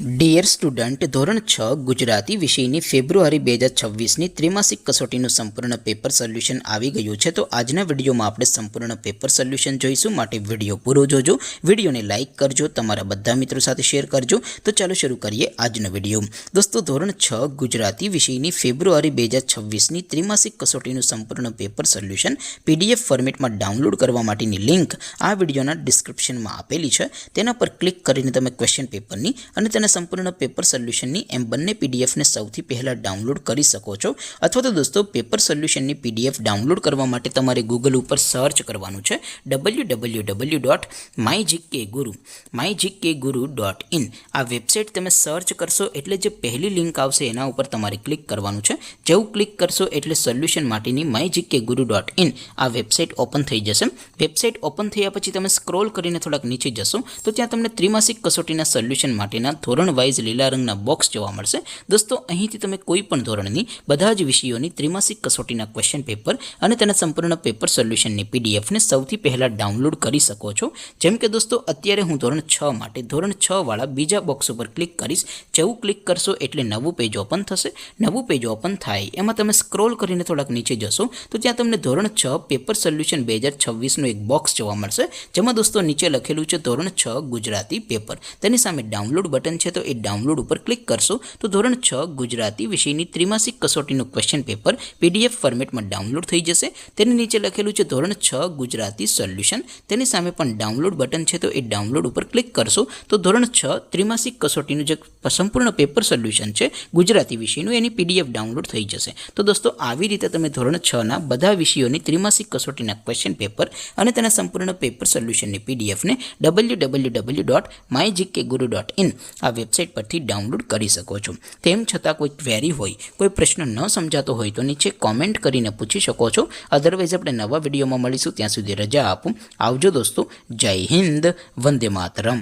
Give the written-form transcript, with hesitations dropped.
Dear student, ધોરણ 6 ગુજરાતી વિષયની ફેબ્રુઆરી 2026ની ત્રિમાસિક કસોટીનું સંપૂર્ણ પેપર સોલ્યુશન આવી ગયું છે. તો આજના વિડીયોમાં આપણે સંપૂર્ણ પેપર સોલ્યુશન જોઈશું, માટે વિડીયો પૂરો જોજો. વિડીયોને લાઇક કરજો, તમારા બધા મિત્રો સાથે શેર કરજો. તો ચાલો શરૂ કરીએ આજનો વિડીયો. દોસ્તો, ધોરણ 6 ગુજરાતી વિષયની ફેબ્રુઆરી 2026ની ત્રિમાસિક કસોટીનું સંપૂર્ણ પેપર સોલ્યુશન PDF ફોર્મેટમાં ડાઉનલોડ કરવા માટેની લિંક આ વિડીયોના ડિસ્ક્રિપ્શનમાં આપેલી છે. તેના પર ક્લિક કરીને તમે ક્વેશ્ચન પેપરની અને તેના સંપૂર્ણ પેપર સોલ્યુશનની એમ બંને PDFને સૌથી પહેલાં ડાઉનલોડ કરી શકો છો. અથવા તો દોસ્તો, પેપર સોલ્યુશનની PDF ડાઉનલોડ કરવા માટે તમારે ગૂગલ ઉપર સર્ચ કરવાનું છે www.mygkguru.in. આ વેબસાઇટ તમે સર્ચ કરશો એટલે જે પહેલી લિંક આવશે એના ઉપર તમારે ક્લિક કરવાનું છે. જેવું ક્લિક કરશો એટલે સોલ્યુશન માટેની mygkguru.in આ વેબસાઇટ ઓપન થઈ જશે. વેબસાઇટ ઓપન થયા પછી તમે સ્ક્રોલ કરીને થોડાક નીચે જશો તો ત્યાં તમને ત્રિમાસિક કસોટીના સોલ્યુશન માટેના ધોરણ વાઇઝ લીલા રંગના બોક્સ જોવા મળશે. દોસ્તો, અહીંથી તમે કોઈ પણ ધોરણની બધા જ વિષયોની ત્રિમાસિક કસોટીના ક્વેશ્ચન પેપર અને તેના સંપૂર્ણ પેપર સોલ્યુશનની PDFને સૌથી પહેલાં ડાઉનલોડ કરી શકો છો. જેમ કે દોસ્તો, અત્યારે હું ધોરણ 6 માટે ધોરણ 6 વાળા બીજા બોક્સ ઉપર ક્લિક કરીશ. જેવું ક્લિક કરશો એટલે નવું પેજ ઓપન થશે. નવું પેજ ઓપન થાય એમાં તમે સ્ક્રોલ કરીને થોડાક નીચે જશો તો ત્યાં તમને ધોરણ 6 પેપર સોલ્યુશન 2026નું એક બોક્સ જોવા મળશે. જેમાં દોસ્તો નીચે લખેલું છે ધોરણ 6 ગુજરાતી પેપર. તેની સામે ડાઉનલોડ બટન છે, તો એ ડાઉનલોડ ઉપર ક્લિક કરશો તો ધોરણ 6 ગુજરાતી વિષયની ત્રિમાસિક કસોટીનું ક્વેશ્ચન પેપર PDF ફોર્મેટમાં ડાઉનલોડ થઈ જશે. તેની નીચે લખેલું છે ધોરણ 6 ગુજરાતી સોલ્યુશન. તેની સામે પણ ડાઉનલોડ બટન છે, તો એ ડાઉનલોડ ઉપર ક્લિક કરશો તો ધોરણ 6 ત્રિમાસિક કસોટીનું જે સંપૂર્ણ પેપર સોલ્યુશન છે ગુજરાતી વિષયનું એની PDF ડાઉનલોડ થઈ જશે. તો દોસ્તો, આવી રીતે તમે ધોરણ 6ના બધા વિષયોની ત્રિમાસિક કસોટીના ક્વેશ્ચન પેપર અને તેના સંપૂર્ણ પેપર સોલ્યુશનની PDFને www.mygkguru.in આ વેબસાઇટ પરથી ડાઉનલોડ કરી શકો છો. તેમ છતાં કોઈ ક્વેરી હોય, કોઈ પ્રશ્ન ન સમજાતો હોય તો નીચે કોમેન્ટ કરીને પૂછી શકો છો. અધરવાઇઝ આપણે નવા વિડીયોમાં મળીશું. ત્યાં સુધી રજા આપો. આવજો દોસ્તો. જય હિન્દ. વંદે માતરમ.